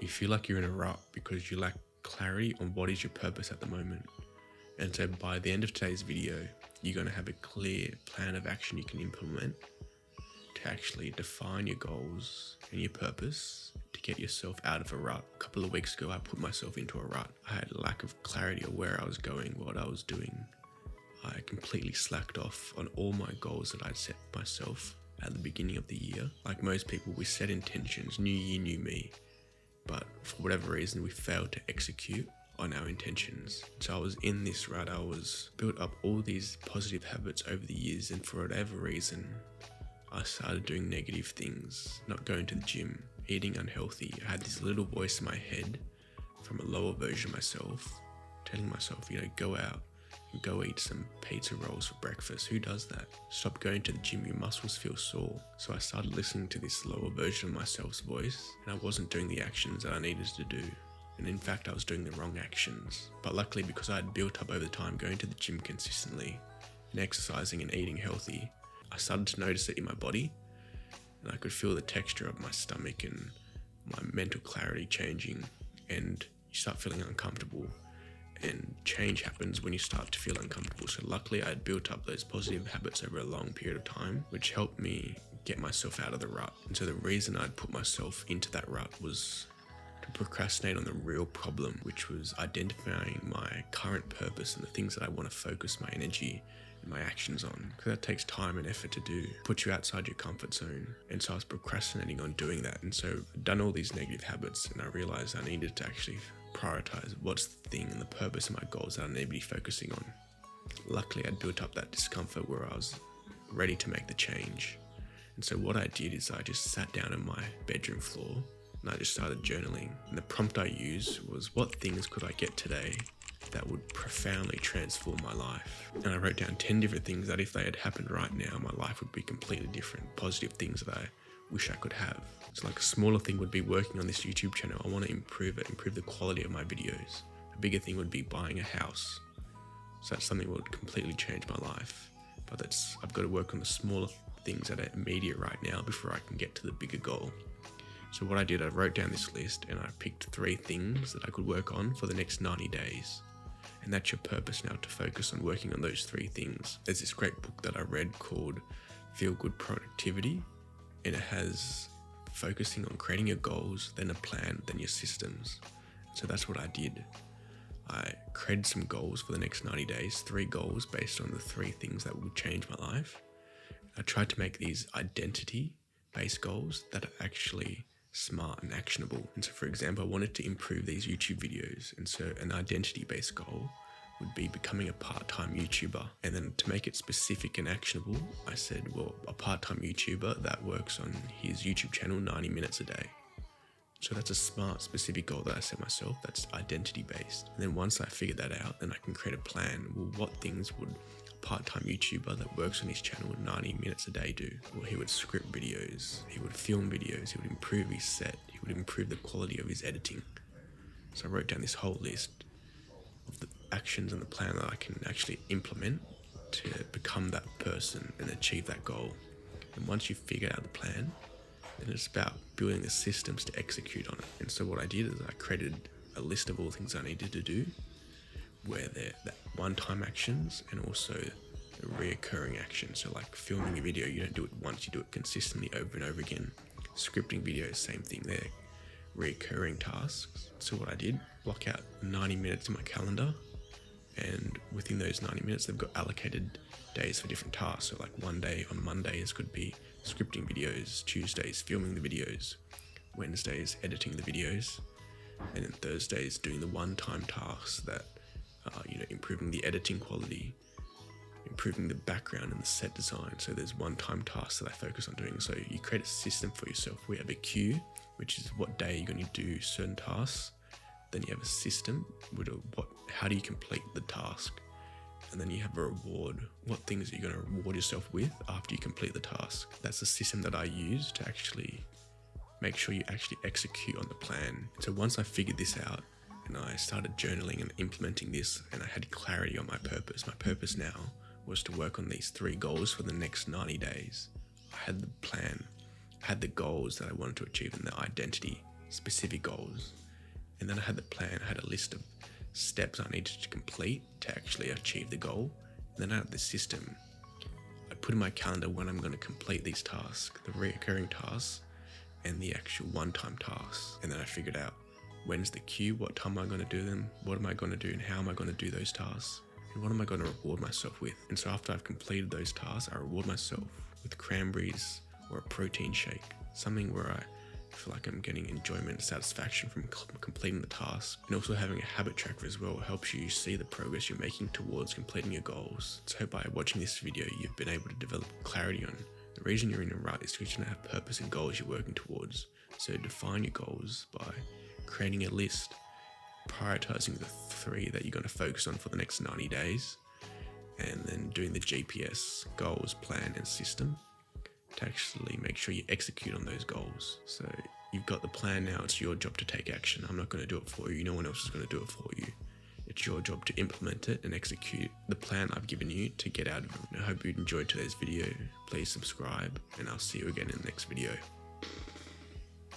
You feel like you're in a rut because you lack clarity on what is your purpose at the moment. And so by the end of today's video, you're going to have a clear plan of action you can implement to actually define your goals and your purpose to get yourself out of a rut. A couple of weeks ago, I put myself into a rut. I had a lack of clarity of where I was going, what I was doing. I completely slacked off on all my goals that I'd set myself at the beginning of the year. Like most people, we set intentions, new year, new me. But for whatever reason, we failed to execute on our intentions. So I was in this rut. I was built up all these positive habits over the years, and for whatever reason, I started doing negative things, not going to the gym, eating unhealthy. I had this little voice in my head from a lower version of myself, telling myself, go out and go eat some pizza rolls for breakfast. Who does that? Stop going to the gym, your muscles feel sore. So I started listening to this lower version of myself's voice, and I wasn't doing the actions that I needed to do. And in fact, I was doing the wrong actions. But luckily, because I had built up over time going to the gym consistently and exercising and eating healthy, I started to notice it in my body, and I could feel the texture of my stomach and my mental clarity changing, and you start feeling uncomfortable, and change happens when you start to feel uncomfortable. So luckily I had built up those positive habits over a long period of time, which helped me get myself out of the rut. And so the reason I'd put myself into that rut was to procrastinate on the real problem, which was identifying my current purpose and the things that I want to focus my energy and my actions on, because that takes time and effort to do, put you outside your comfort zone. And so I was procrastinating on doing that. And so I'd done all these negative habits, and I realized I needed to actually prioritize what's the thing and the purpose of my goals that I need to be focusing on. Luckily, I'd built up that discomfort where I was ready to make the change. And so what I did is I just sat down on my bedroom floor and I just started journaling. And the prompt I used was, what things could I get today that would profoundly transform my life? And I wrote down 10 different things that if they had happened right now, my life would be completely different. Positive things that I wish I could have. So like a smaller thing would be working on this YouTube channel. I want to improve it, improve the quality of my videos. A bigger thing would be buying a house. So that's something that would completely change my life. But I've got to work on the smaller things that are immediate right now before I can get to the bigger goal. So what I did, I wrote down this list and I picked 3 things that I could work on for the next 90 days. And that's your purpose now, to focus on working on those 3 things. There's this great book that I read called Feel Good Productivity, and it has focusing on creating your goals, then a plan, then your systems. So that's what I did. I created some goals for the next 90 days, 3 goals based on the 3 things that would change my life. I tried to make these identity-based goals that are actually smart and actionable. And so, for example, I wanted to improve these YouTube videos. And so an identity-based goal would be becoming a part-time YouTuber. And then to make it specific and actionable, I said, well, a part-time YouTuber that works on his YouTube channel 90 minutes a day. So that's a smart, specific goal that I set myself that's identity-based. And then once I figured that out, then I can create a plan. Well, what things would a part-time YouTuber that works on his channel 90 minutes a day do? Well, he would script videos, he would film videos, he would improve his set, he would improve the quality of his editing. So I wrote down this whole list of the actions and the plan that I can actually implement to become that person and achieve that goal. And once you figure out the plan, then it's about building the systems to execute on it. And so what I did is I created a list of all the things I needed to do, where they're one-time actions and also the reoccurring actions. So like filming a video, you don't do it once, you do it consistently over and over again. Scripting videos, same thing there. Recurring tasks. So what I did, block out 90 minutes in my calendar, and within those 90 minutes they've got allocated days for different tasks. So like one day on Mondays could be scripting videos, Tuesdays filming the videos, Wednesdays editing the videos, and then Thursdays doing the one-time tasks that improving the editing quality, improving the background and the set design. So there's one-time tasks that I focus on doing. So you create a system for yourself. We have a queue, which is what day you're going to do certain tasks. Then you have a system with how do you complete the task, and then you have a reward. What things are you going to reward yourself with after you complete the task? That's the system that I use to actually make sure you actually execute on the plan. So once I figured this out and I started journaling and implementing this, and I had clarity on my purpose now was to work on these 3 goals for the next 90 days. I had the plan, I had the goals that I wanted to achieve and the identity specific goals. And then I had the plan, I had a list of steps I needed to complete to actually achieve the goal. And then I had the system. I put in my calendar when I'm going to complete these tasks, the recurring tasks and the actual one-time tasks. And then I figured out when's the cue, what time am I going to do them, what am I going to do, and how am I going to do those tasks, and what am I going to reward myself with. And so after I've completed those tasks, I reward myself with cranberries or a protein shake, something where I feel like I'm getting enjoyment and satisfaction from completing the task. And also having a habit tracker as well helps you see the progress you're making towards completing your goals. So by watching this video, you've been able to develop clarity on the reason you're in a rut is because you don't have purpose and goals you're working towards. So define your goals by creating a list, prioritizing the 3 that you're going to focus on for the next 90 days, and then doing the GPS, goals, plan, and system to actually make sure you execute on those goals. So you've got the plan now, it's your job to take action. I'm not going to do it for you, no one else is going to do it for you. It's your job to implement it and execute the plan I've given you to get out of it. I hope you enjoyed today's video. Please subscribe, and I'll see you again in the next video.